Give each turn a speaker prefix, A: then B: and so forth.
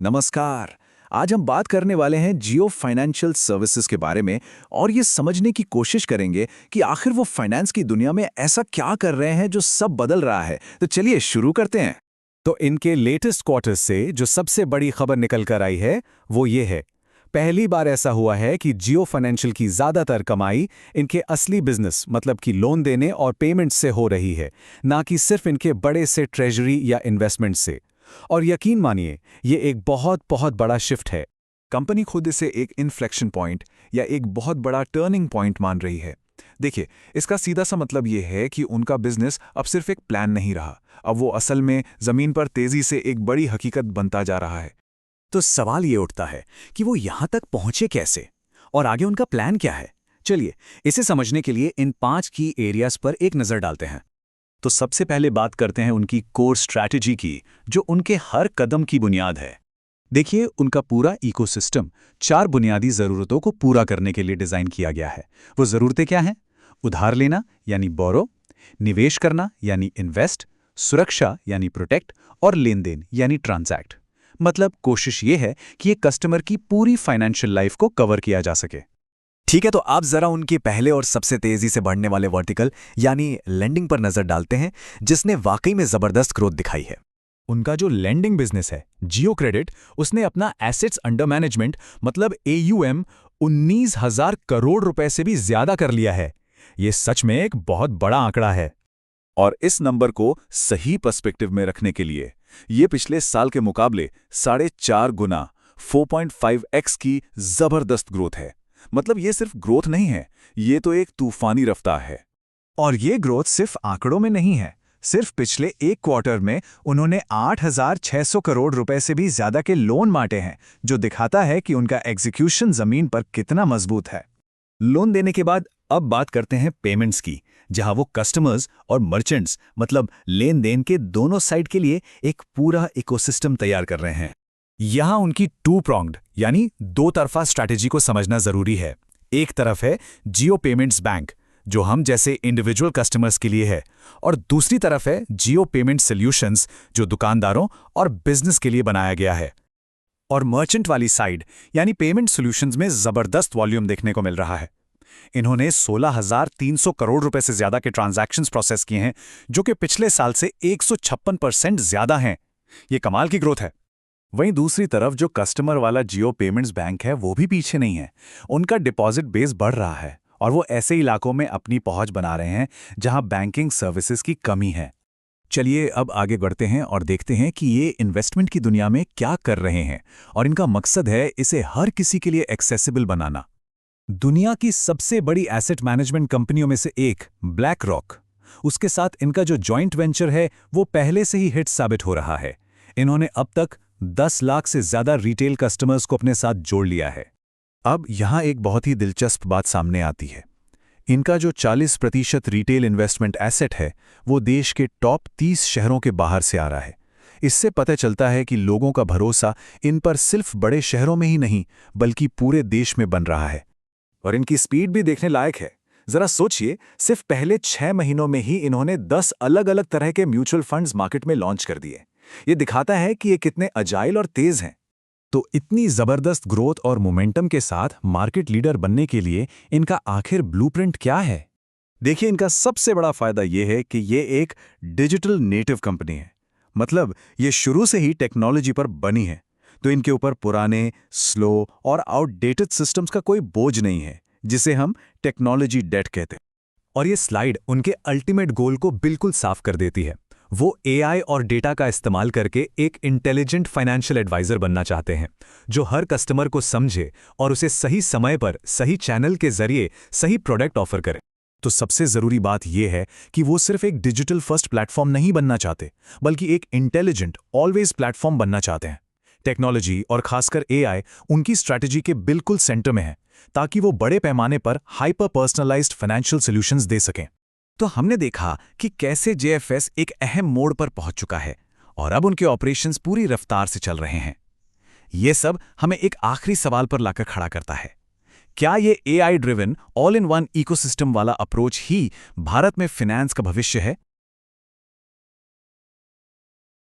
A: नमस्कार। आज हम बात करने वाले हैं जियो फाइनेंशियल सर्विसेज के बारे में और ये समझने की कोशिश करेंगे कि आखिर वो फाइनेंस की दुनिया में ऐसा क्या कर रहे हैं जो सब बदल रहा है। तो चलिए शुरू करते हैं।
B: तो इनके लेटेस्ट क्वार्टर से जो सबसे बड़ी खबर निकल कर आई है वो ये है। पहली बार ऐसा हुआ है कि जियो फाइनेंशियल की ज़्यादातर कमाई इनके असली बिजनेस मतलब कि लोन देने और पेमेंट से हो रही है, ना कि सिर्फ इनके बड़े से ट्रेजरी या इन्वेस्टमेंट से। और यकीन मानिए, ये एक बहुत बहुत बड़ा शिफ्ट है।
A: कंपनी खुद इसे एक इन्फ्लेक्शन पॉइंट या एक बहुत बड़ा टर्निंग पॉइंट मान रही है। देखिए, इसका सीधा सा मतलब ये है कि उनका बिजनेस अब सिर्फ एक प्लान नहीं रहा, अब वो असल में जमीन पर तेजी से एक बड़ी हकीकत बनता जा रहा है।
B: तो सवाल ये उठता है कि वो यहाँ तक पहुँचे कैसे और आगे उनका प्लान क्या है। चलिए, इसे समझने के लिए इन 5 की एरियाज पर एक नज़र डालते हैं।
A: तो सबसे पहले बात करते हैं उनकी कोर स्ट्रैटेजी की, जो उनके हर कदम की बुनियाद है। देखिए, उनका पूरा इकोसिस्टम 4 बुनियादी ज़रूरतों को पूरा करने के लिए डिज़ाइन किया गया है। वो ज़रूरतें क्या हैं? उधार लेना यानी बोरो, निवेश करना यानी इन्वेस्ट, सुरक्षा यानी प्रोटेक्ट और लेन देन यानी ट्रांजैक्ट। मतलब कोशिश ये है कि ये कस्टमर की पूरी फाइनेंशियल लाइफ को कवर किया जा सके।
B: ठीक है, तो आप जरा उनके पहले और सबसे तेजी से बढ़ने वाले वर्टिकल यानी लेंडिंग पर नजर डालते हैं, जिसने वाकई में जबरदस्त ग्रोथ दिखाई है। उनका जो लेंडिंग बिजनेस है जियो क्रेडिट, उसने अपना एसेट्स अंडर मैनेजमेंट मतलब AUM 19,000 करोड़ रुपए से भी ज्यादा कर लिया है। ये सच में एक बहुत बड़ा आंकड़ा है।
A: और इस नंबर को सही पर्सपेक्टिव में रखने के लिए ये पिछले साल के मुकाबले 4.5 गुना 4.5x की जबरदस्त ग्रोथ है। मतलब ये सिर्फ ग्रोथ नहीं है, ये तो एक तूफानी रफ्तार है।
B: और ये ग्रोथ सिर्फ आंकड़ों में नहीं है। सिर्फ पिछले एक क्वार्टर में उन्होंने 8,600 करोड़ रुपए से भी ज्यादा के लोन बांटे हैं, जो दिखाता है कि उनका एग्जीक्यूशन जमीन पर कितना मजबूत है। लोन देने के बाद अब बात करते हैं पेमेंट्स की, जहां वो कस्टमर्स और मर्चेंट्स मतलब लेन देन के दोनों साइड के लिए एक पूरा इकोसिस्टम तैयार कर रहे हैं। यहां उनकी 2 pronged यानी 2 तरफा स्ट्रैटेजी को समझना जरूरी है। एक तरफ है जियो पेमेंट्स बैंक, जो हम जैसे इंडिविजुअल कस्टमर्स के लिए है, और दूसरी तरफ है जियो पेमेंट सॉल्यूशंस, जो दुकानदारों और बिजनेस के लिए बनाया गया है। और मर्चेंट वाली साइड यानी पेमेंट सॉल्यूशंस में जबरदस्त वॉल्यूम देखने को मिल रहा है। इन्होंने 16,300 करोड़ रुपए से ज्यादा के ट्रांजैक्शंस प्रोसेस किए हैं, जो कि पिछले साल से 156% ज्यादा हैं। ये कमाल की ग्रोथ है। वहीं दूसरी तरफ जो कस्टमर वाला जियो पेमेंट्स बैंक है, वो भी पीछे नहीं है। उनका डिपॉजिट बेस बढ़ रहा है और वो ऐसे इलाकों में अपनी पहुंच बना रहे हैं जहां बैंकिंग सर्विसेज की कमी है। चलिए अब आगे बढ़ते हैं और देखते हैं कि ये इन्वेस्टमेंट की दुनिया में क्या कर रहे हैं, और इनका मकसद है इसे हर किसी के लिए एक्सेसिबल बनाना। दुनिया की सबसे बड़ी एसेट मैनेजमेंट कंपनियों में से एक ब्लैक रॉक, उसके साथ इनका जो जॉइंट वेंचर है वो पहले से ही हिट साबित हो रहा है। इन्होंने अब तक 10 लाख से ज्यादा रिटेल कस्टमर्स को अपने साथ जोड़ लिया है। अब यहां एक बहुत ही दिलचस्प बात सामने आती है। इनका जो 40% रिटेल इन्वेस्टमेंट एसेट है, वो देश के टॉप 30 शहरों के बाहर से आ रहा है। इससे पता चलता है कि लोगों का भरोसा इन पर सिर्फ बड़े शहरों में ही नहीं बल्कि पूरे देश में बन रहा है। और इनकी स्पीड भी देखने लायक है। जरा सोचिए, सिर्फ पहले 6 महीनों में ही इन्होंने 10 अलग अलग तरह के म्यूचुअल फंड्स मार्केट में लॉन्च कर दिए। ये दिखाता है कि ये कितने अजाइल और तेज हैं। तो इतनी जबरदस्त ग्रोथ और मोमेंटम के साथ मार्केट लीडर बनने के लिए इनका आखिर ब्लूप्रिंट क्या है? देखिए, इनका सबसे बड़ा फायदा ये है कि ये एक डिजिटल नेटिव कंपनी है। मतलब ये शुरू से ही टेक्नोलॉजी पर बनी है, तो इनके ऊपर पुराने, स्लो और आउटडेटेड सिस्टम्स का कोई बोझ नहीं है, जिसे हम टेक्नोलॉजी डेट कहते हैं। और ये स्लाइड उनके अल्टीमेट गोल को बिल्कुल साफ कर देती है। वो AI और डेटा का इस्तेमाल करके एक इंटेलिजेंट फाइनेंशियल एडवाइजर बनना चाहते हैं, जो हर कस्टमर को समझे और उसे सही समय पर सही चैनल के जरिए सही प्रोडक्ट ऑफर करे। तो सबसे जरूरी बात यह है कि वो सिर्फ एक डिजिटल फर्स्ट प्लेटफॉर्म नहीं बनना चाहते, बल्कि एक इंटेलिजेंट ऑलवेज प्लेटफॉर्म बनना चाहते हैं। टेक्नोलॉजी और खासकर AI उनकी स्ट्रैटेजी के बिल्कुल सेंटर में है, ताकि वो बड़े पैमाने पर हाइपर पर्सनलाइज्ड फाइनेंशियल सॉल्यूशंस दे सकें। तो हमने देखा कि कैसे JFS एक अहम मोड़ पर पहुंच चुका है और अब उनके ऑपरेशंस पूरी रफ्तार से चल रहे हैं। ये सब हमें एक आखिरी सवाल पर लाकर खड़ा करता है। क्या ये AI driven all in one ecosystem वाला अप्रोच ही भारत में फाइनेंस का भविष्य है?